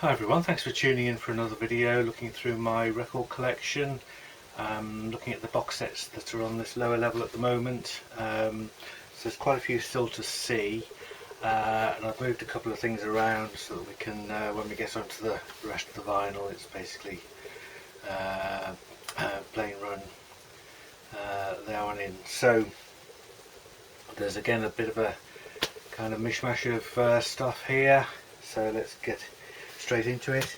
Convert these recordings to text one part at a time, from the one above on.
Hi everyone, thanks for tuning in for another video looking through my record collection, looking at the box sets that are on this lower level at the moment. So there's quite a few still to see, and I've moved a couple of things around so that we can, when we get onto the rest of the vinyl, it's basically plain run there on in. So there's again a bit of a kind of mishmash of stuff here, so let's get straight into it.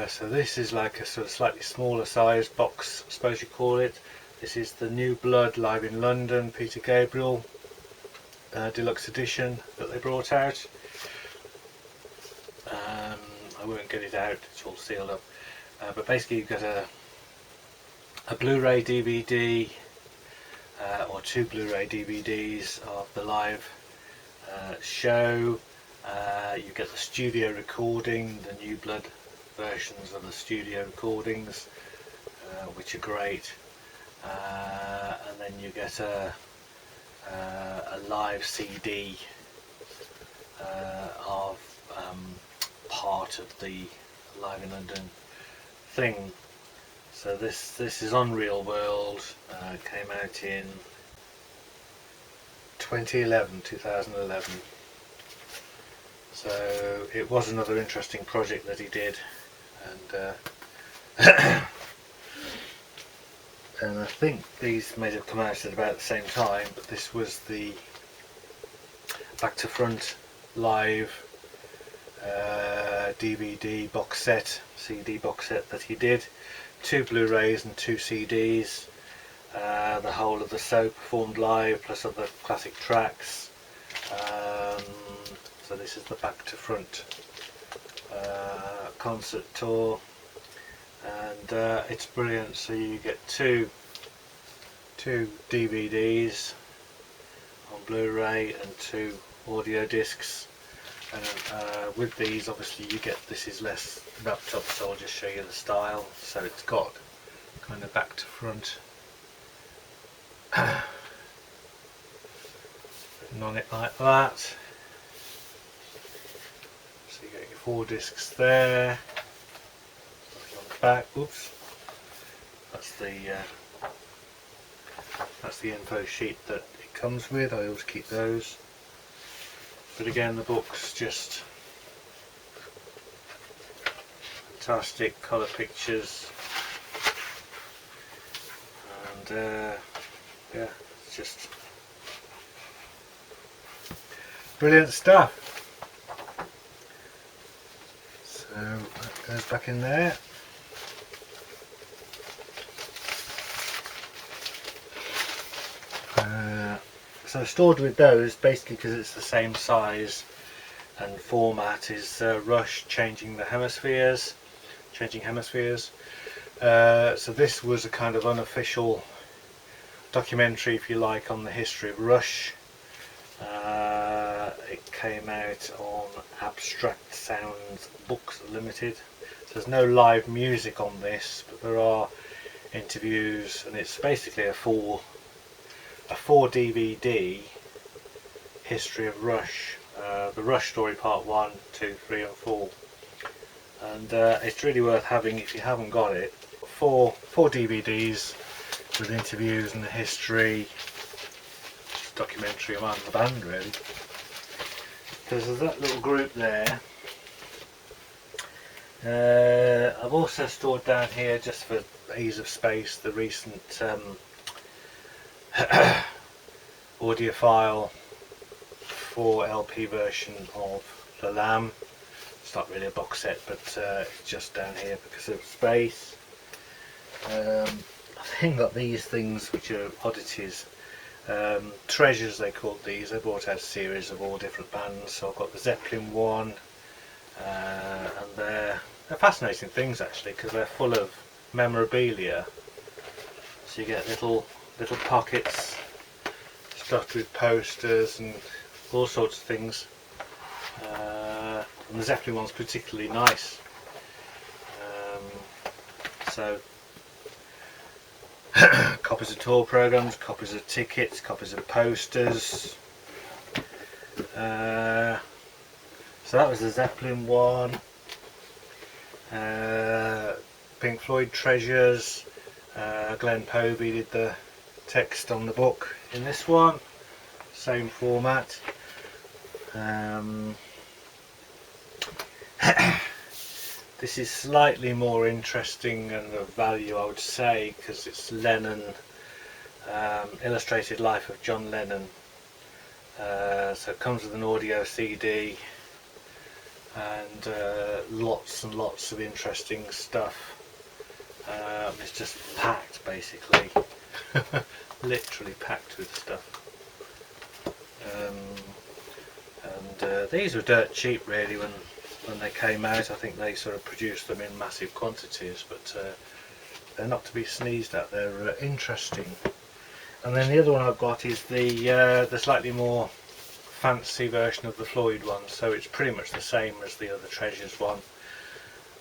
So this is like a sort of slightly smaller size box, I suppose you call it. This is the New Blood Live in London Peter Gabriel deluxe edition that they brought out. I won't get it out, it's all sealed up, but basically you've got a Blu-ray DVD or two Blu-ray DVDs of the live show. You get the studio recording, the New Blood versions of the studio recordings, which are great, and then you get a live CD of part of the Live in London thing. So this is on Real World, came out in 2011. So it was another interesting project that he did, and and I think these may have come out at about the same time, but this was the back to front live DVD box set, CD box set that he did. Two Blu-rays and two CDs, the whole of the show performed live plus other classic tracks. So this is the back to front concert tour, and it's brilliant. So you get two DVDs on Blu-ray and two audio discs, and with these obviously you get, this is less wrapped up, so I'll just show you the style. So it's got kind of back to front written on it like that. So you get your four discs there. On the back, oops, that's the info sheet that it comes with. I always keep those. But again, the book's just fantastic, colour pictures, and yeah, it's just brilliant stuff. So that goes back in there. So stored with those, basically because it's the same size and format, is Rush changing hemispheres. So this was a kind of unofficial documentary, if you like, on the history of Rush. It came out on Abstract Sounds Books Limited. So there's no live music on this, but there are interviews, and it's basically a 4 DVD history of Rush, the Rush story part 1, 2, 3 and 4, and it's really worth having if you haven't got it. Four DVDs with interviews and the history, documentary around the band really. Because there's that little group there. I've also stored down here, just for ease of space, the recent audiophile 4 LP version of The Lamb. It's not really a box set, but it's just down here because of space. I've then got these things which are oddities, treasures they called these. They brought out a series of all different bands. So I've got the Zeppelin one, and they're fascinating things actually, because they're full of memorabilia. So you get little pockets stuffed with posters and all sorts of things, and the Zeppelin one's particularly nice. So copies of tour programs, copies of tickets, copies of posters, So that was the Zeppelin one. Pink Floyd Treasures. Glenn Povey did the text on the book in this one. Same format. This is slightly more interesting and of value, I would say, because it's Lennon, Illustrated Life of John Lennon. So it comes with an audio CD and lots and lots of interesting stuff. It's just packed, basically, literally packed with stuff. And these were dirt cheap, really, when they came out. I think they sort of produced them in massive quantities, but they're not to be sneezed at. They're interesting. And then the other one I've got is the slightly more fancy version of the Floyd one, so it's pretty much the same as the other Treasures one.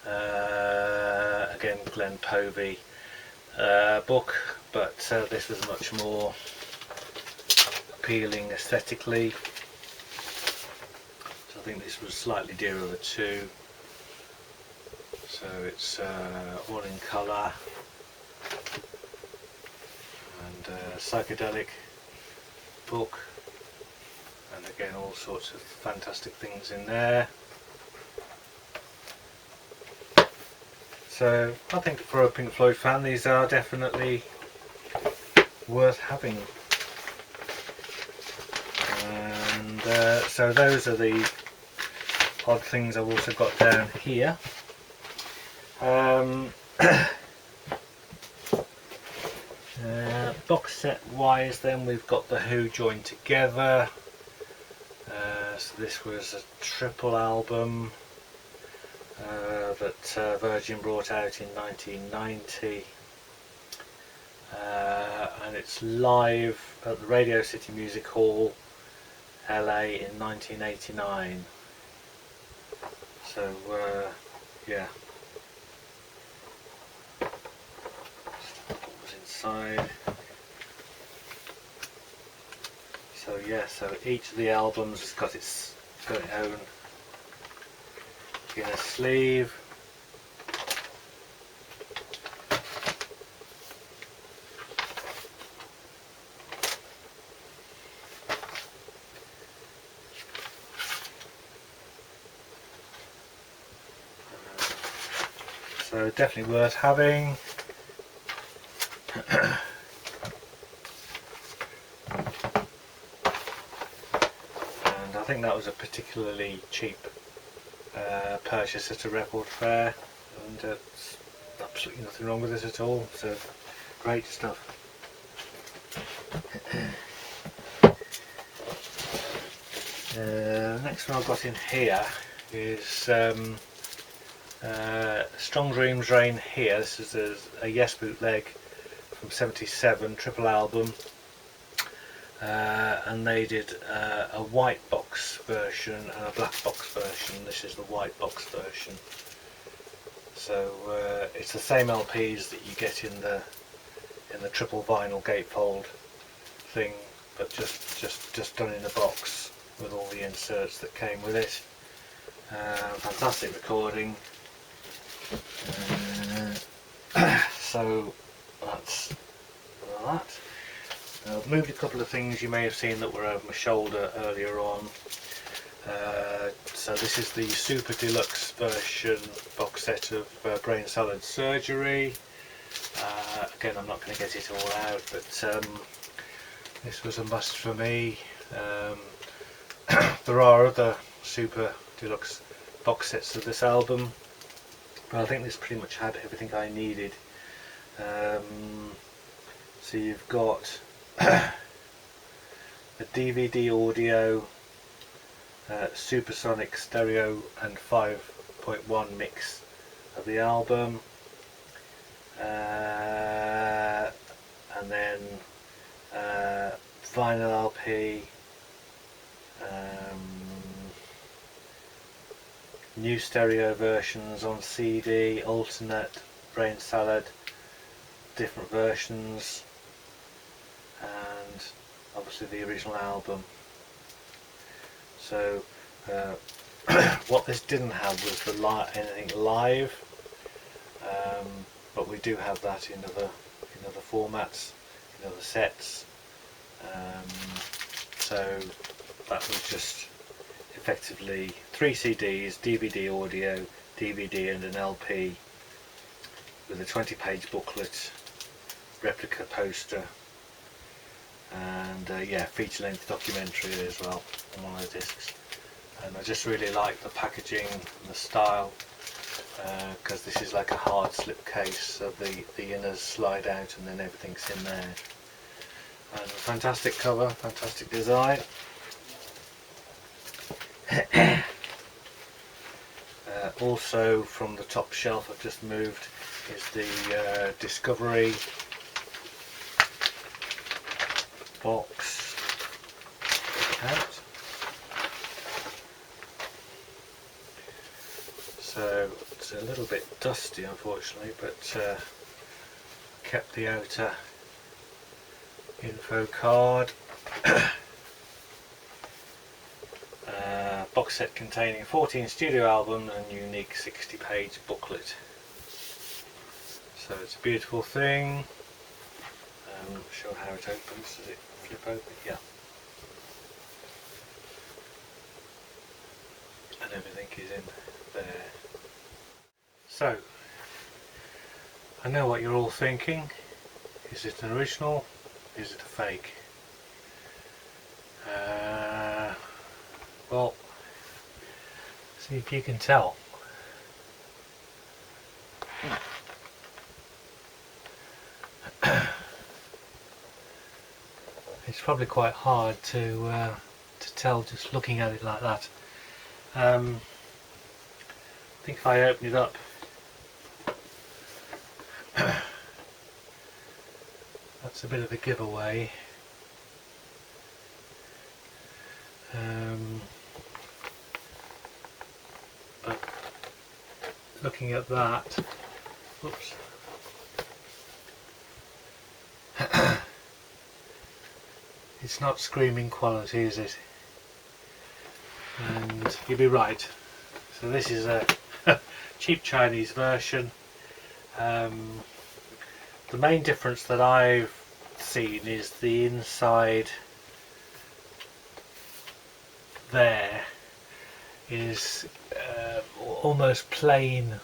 Again, Glenn Povey book, but this was much more appealing aesthetically. So I think this was slightly dearer of the two. So it's all in colour and psychedelic book, and again all sorts of fantastic things in there. So I think for a Pink Floyd fan these are definitely worth having. And so those are the odd things I've also got down here. Box set wise then, we've got the Who joined together. So this was a triple album that Virgin brought out in 1990, and it's live at the Radio City Music Hall, LA in 1989. So yeah, what was inside. So yeah, so each of the albums has got its own inner sleeve. So definitely worth having. And I think that was a particularly cheap purchase at a record fair, and there's absolutely nothing wrong with this at all, so great stuff. Next one I've got in here is Strong Dreams Reign Here. This is a Yes bootleg from '77, triple album, and they did a white box version and a black box version. This is the white box version. So it's the same LPs that you get in the triple vinyl gatefold thing, but just done in a box with all the inserts that came with it. Fantastic recording. So that's that. I've moved a couple of things you may have seen that were over my shoulder earlier on. So this is the Super Deluxe version box set of Brain Salad Surgery. Again, I'm not going to get it all out, but this was a must for me. There are other Super Deluxe box sets of this album, but I think this pretty much had everything I needed. So you've got a DVD audio, supersonic stereo and 5.1 mix of the album, and then vinyl LP, new stereo versions on CD, alternate, Brain Salad, different versions, and obviously the original album. So What this didn't have was anything live, but we do have that in other formats, in other sets. So that was just effectively 3 CDs, DVD audio, DVD and an LP with a 20-page booklet, replica poster, and yeah, feature-length documentary as well on one of the discs. And I just really like the packaging and the style, because this is like a hard slip case, so the inners slide out and then everything's in there. And a fantastic cover, fantastic design. Also from the top shelf I've just moved is the Discovery box. Out. So it's a little bit dusty unfortunately, but kept the outer info card. Box set containing 14 studio albums and unique 60-page booklet. So it's a beautiful thing. I'm not sure how it opens. Does it flip open? Yeah. And everything is in there. So, I know what you're all thinking. Is it an original? Is it a fake? Well, see if you can tell. It's probably quite hard to tell just looking at it like that. I think if I open it up, that's a bit of a giveaway. But looking at that, whoops. It's not screaming quality, is it? And you'd be right. So this is a cheap Chinese version. The main difference that I've seen is the inside there is almost plain,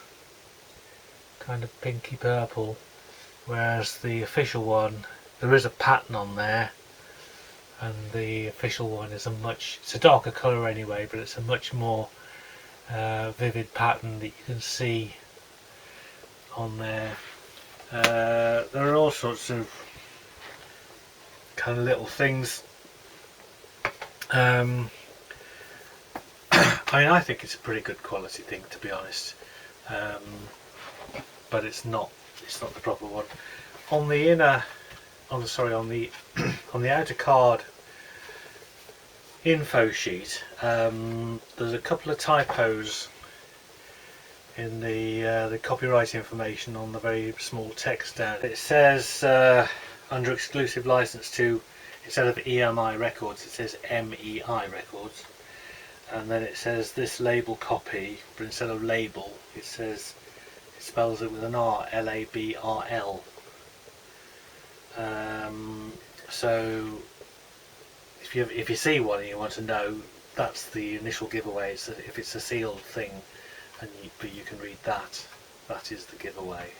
kind of pinky purple, whereas the official one, there is a pattern on there, and the official one is it's a darker colour anyway, but it's a much more vivid pattern that you can see on there. There are all sorts of kind of little things. I mean, I think it's a pretty good quality thing, to be honest, but it's not the proper one. On the on the on the outer card info sheet, there's a couple of typos in the copyright information on the very small text down. It says under exclusive license to, instead of EMI Records, it says MEI Records, and then it says this label copy, but instead of label it spells it with an R, LABRL. So if you see one and you want to know, that's the initial giveaway. So if it's a sealed thing, but you can read that is the giveaway.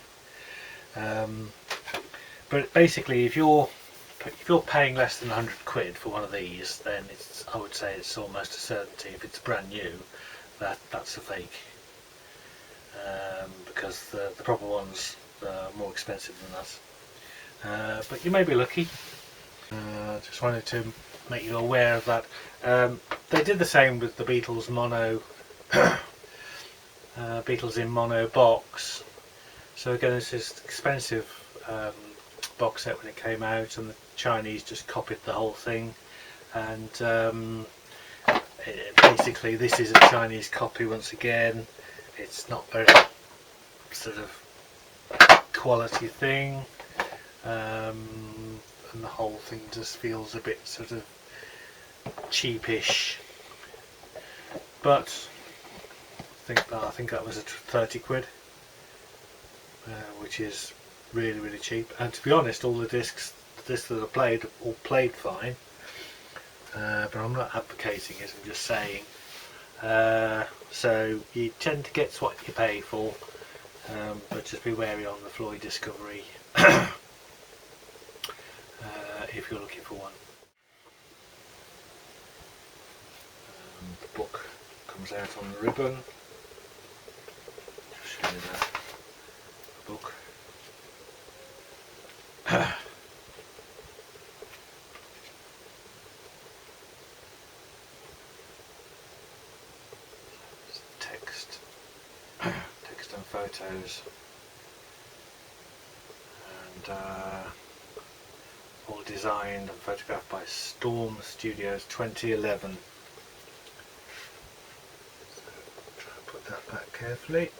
But basically, if you're paying less than 100 quid for one of these, then I would say it's almost a certainty. If it's brand new, that's a fake, because the proper ones are more expensive than that. But you may be lucky. Just wanted to make you aware of that. They did the same with the Beatles mono, Beatles in mono box. So again, this is expensive box set when it came out, and the Chinese just copied the whole thing. And basically, this is a Chinese copy once again. It's not very sort of quality thing. And the whole thing just feels a bit sort of cheapish, but I think that was a 30 quid, which is really cheap. And to be honest, all the discs that I played all played fine, but I'm not advocating it, I'm just saying. So you tend to get what you pay for, but just be wary on the Floyd Discovery if you're looking for one. The book comes out on the ribbon. Just show you the book. Text and photos, and all designed and photographed by Storm Studios 2011. So try and put that back carefully.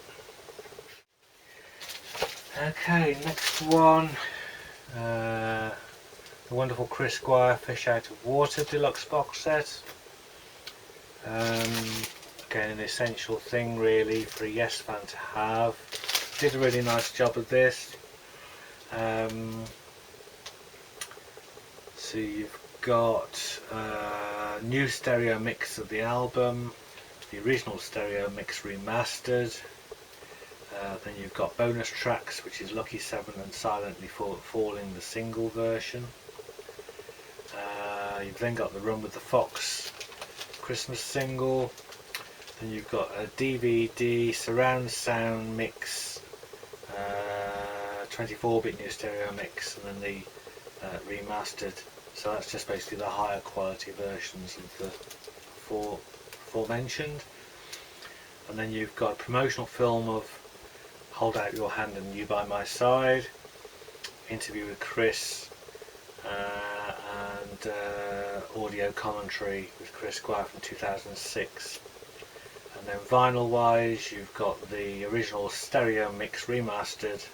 Okay, next one, the wonderful Chris Squire Fish Out of Water deluxe box set. Again, an essential thing really for a Yes fan to have. Did a really nice job of this. So you've got a new stereo mix of the album, the original stereo mix remastered. Then you've got bonus tracks, which is Lucky 7 and Silently Falling, the single version. You've then got the Run with the Fox Christmas single. Then you've got a DVD surround sound mix, 24-bit new stereo mix, and then the remastered. So that's just basically the higher quality versions of the aforementioned. And then you've got a promotional film of Hold Out Your Hand and You by My Side, interview with Chris, and audio commentary with Chris Squire from 2006. And then vinyl wise, you've got the original stereo mix remastered,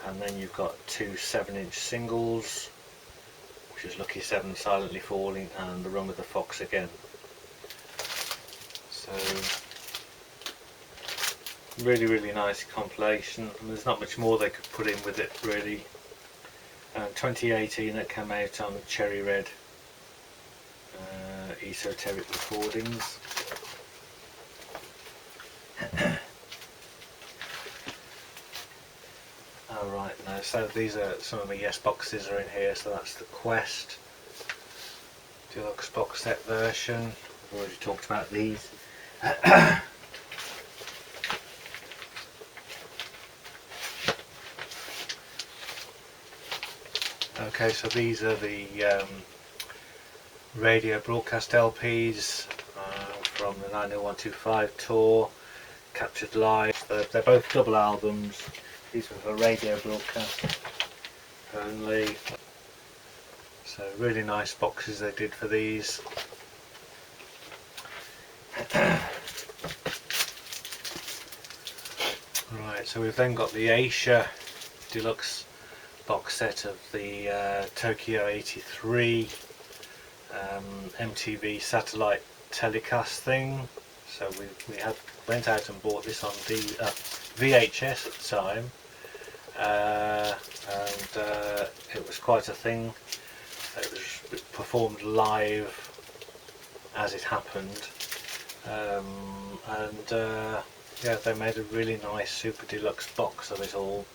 and then you've got two 7-inch singles, which is Lucky 7, Silently Falling, and The Run with the Fox again. So really nice compilation, and there's not much more they could put in with it really. 2018 it came out on Cherry Red Esoteric Recordings. Alright, now so these are some of my Yes boxes are in here. So that's the Quest Deluxe box set version. I've already talked about these. Okay, so these are the radio broadcast LPs from the 90125 tour, captured live. They're both double albums. These were for radio broadcast only. So really nice boxes they did for these. Right, so we've then got the Asia Deluxe box set of the Tokyo 83 MTV satellite telecast thing. So we went out and bought this on VHS at the time, and it was quite a thing. It was performed live as it happened, and yeah, they made a really nice super deluxe box of it all.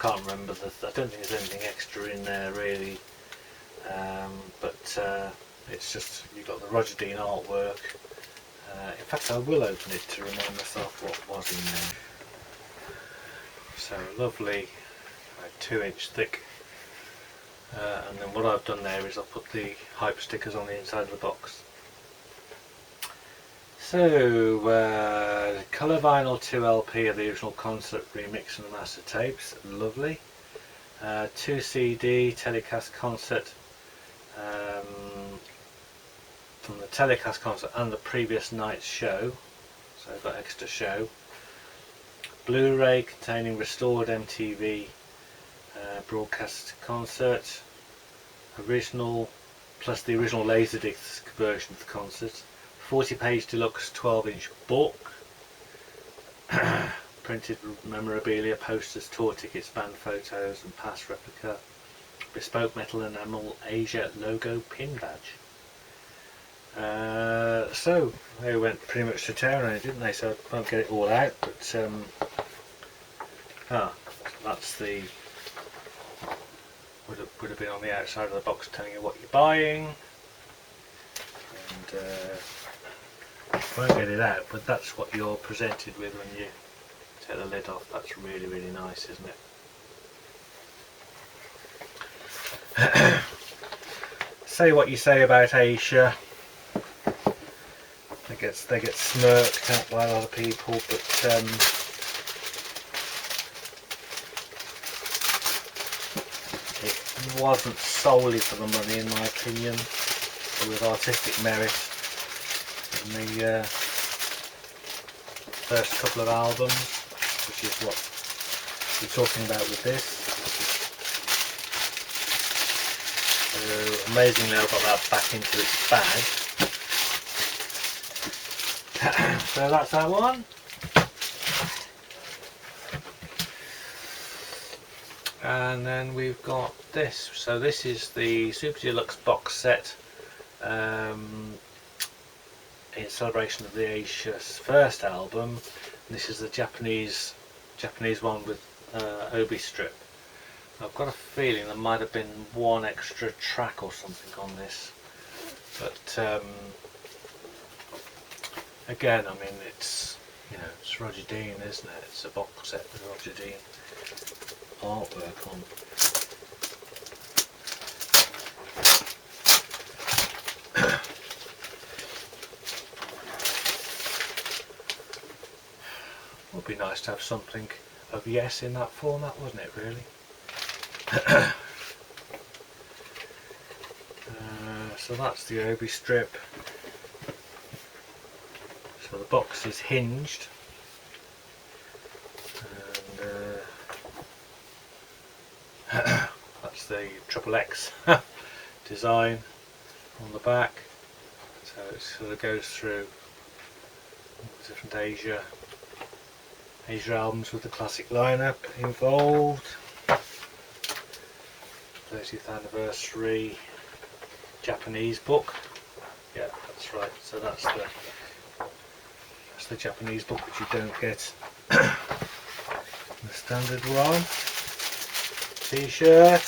Can't remember I don't think there's anything extra in there really, but it's just, you've got the Roger Dean artwork. In fact, I will open it to remind myself what was in there. So lovely 2-inch thick, and then what I've done there is I've put the hype stickers on the inside of the box. So colour vinyl 2 LP of the original concert remix and master tapes, lovely. 2 CD telecast concert from the telecast concert and the previous night's show, so I've got extra show. Blu-ray containing restored MTV broadcast concert, original plus the original Laserdisc version of the concert. 40-page deluxe 12-inch book. Printed memorabilia, posters, tour tickets, band photos and past replica. Bespoke metal enamel Asia logo pin badge. So they went pretty much to town on it, didn't they? So I won't get it all out, but that's the would have been on the outside of the box telling you what you're buying, and won't get it out, but that's what you're presented with when you take the lid off. That's really, really nice, isn't it? Say what you say about Asia. They get smirked at by a lot of people, but it wasn't solely for the money, in my opinion, but with artistic merit. In the first couple of albums, which is what we're talking about with this. So amazingly, I got that back into its bag. So that's that one. And then we've got this. So this is the Super Deluxe box set in celebration of the Asia's first album. And this is the Japanese one with Obi strip. I've got a feeling there might have been one extra track or something on this, but again, I mean, it's, you know, it's Roger Dean, isn't it? It's a box set with Roger Dean artwork on. Would be nice to have something of Yes in that format, wouldn't it, really? So that's the Obi strip. So the box is hinged, and that's the XXX design on the back. So it sort of goes through all the different Asia albums with the classic lineup involved. 30th anniversary Japanese book. Yeah, that's right. So that's the Japanese book, which you don't get the standard one. T-shirt,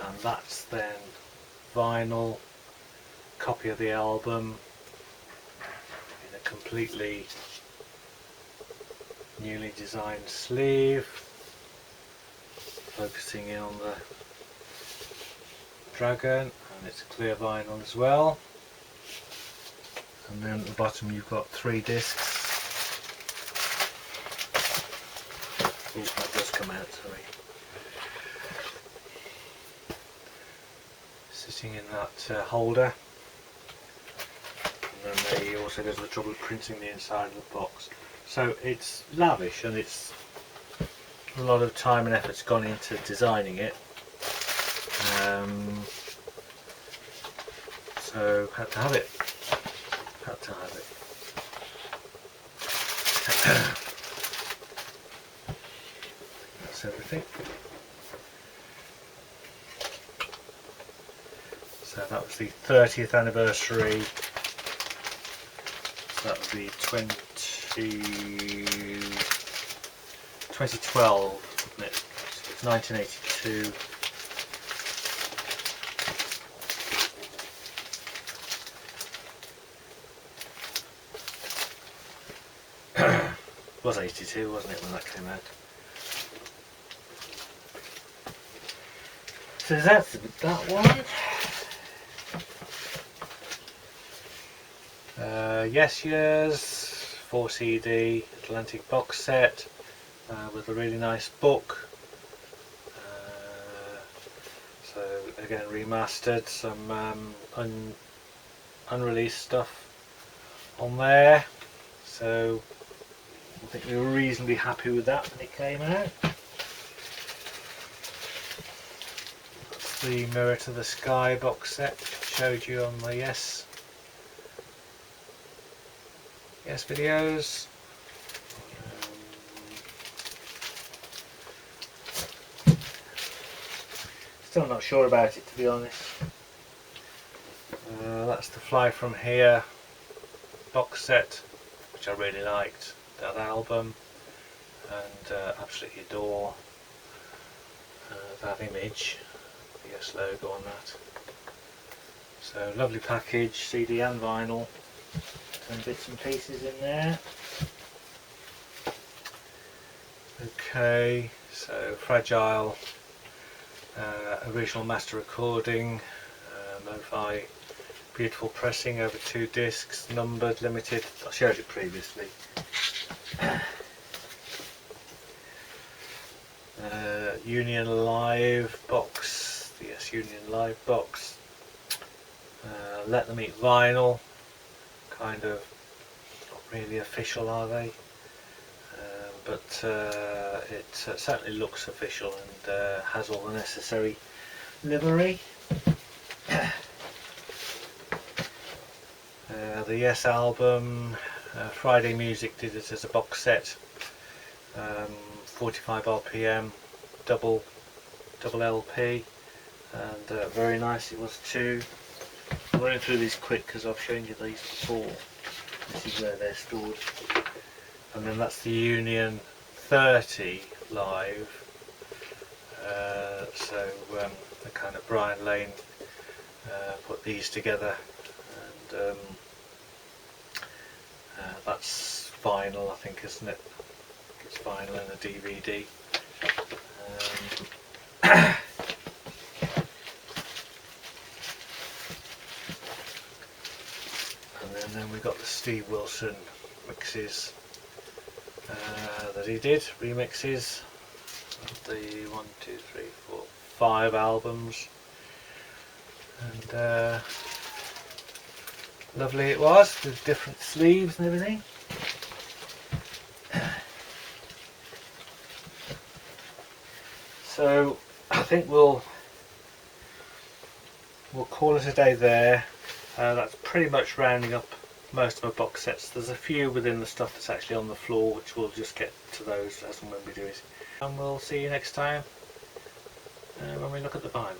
and that's then vinyl copy of the album in a completely newly designed sleeve, focusing in on the dragon, and it's clear vinyl as well. And then at the bottom you've got 3 discs. Oh, that does come out, sorry. Sitting in that holder. And then they also go to the trouble of printing the inside of the box. So it's lavish, and it's a lot of time and effort's gone into designing it. So had to have it. That's everything. So that was the 30th anniversary. So that would be 2012, wouldn't it? So it's 1982. It was 82, wasn't it, when that came out? So that's that one. Yes Years 4 CD Atlantic box set with a really nice book. So again, remastered, some unreleased stuff on there. So I think we were reasonably happy with that when it came out. That's the Mirror to the Sky box set showed you on the Yes videos. Still not sure about it, to be honest. That's the Fly From Here box set, which I really liked, that album, and absolutely adore that image, the Yes logo on that. So lovely package, CD and vinyl, some bits and pieces in there. Okay, so Fragile, original master recording, lo-fi, beautiful pressing over 2 discs, numbered, limited. I showed it previously. Union Live box, the Yes Union Live box. Let Them Eat vinyl, kind of not really official, are they? But it certainly looks official and has all the necessary livery. The Yes album, Friday Music did it as a box set, 45 RPM, double LP, and very nice it was too. I'm running through these quick because I've shown you these before. This is where they're stored. And then that's the Union 30 live. So the kind of Brian Lane put these together, and that's vinyl, I think, isn't it? It's vinyl and a DVD. And then we got the Steve Wilson mixes that he did, remixes of the 1, 2, 3, 4, 5 albums, and lovely it was, with different sleeves and everything. So I think we'll call it a day there. That's pretty much rounding up most of my box sets. There's a few within the stuff that's actually on the floor, which we'll just get to those as and when we do it. And we'll see you next time when we look at the vinyl.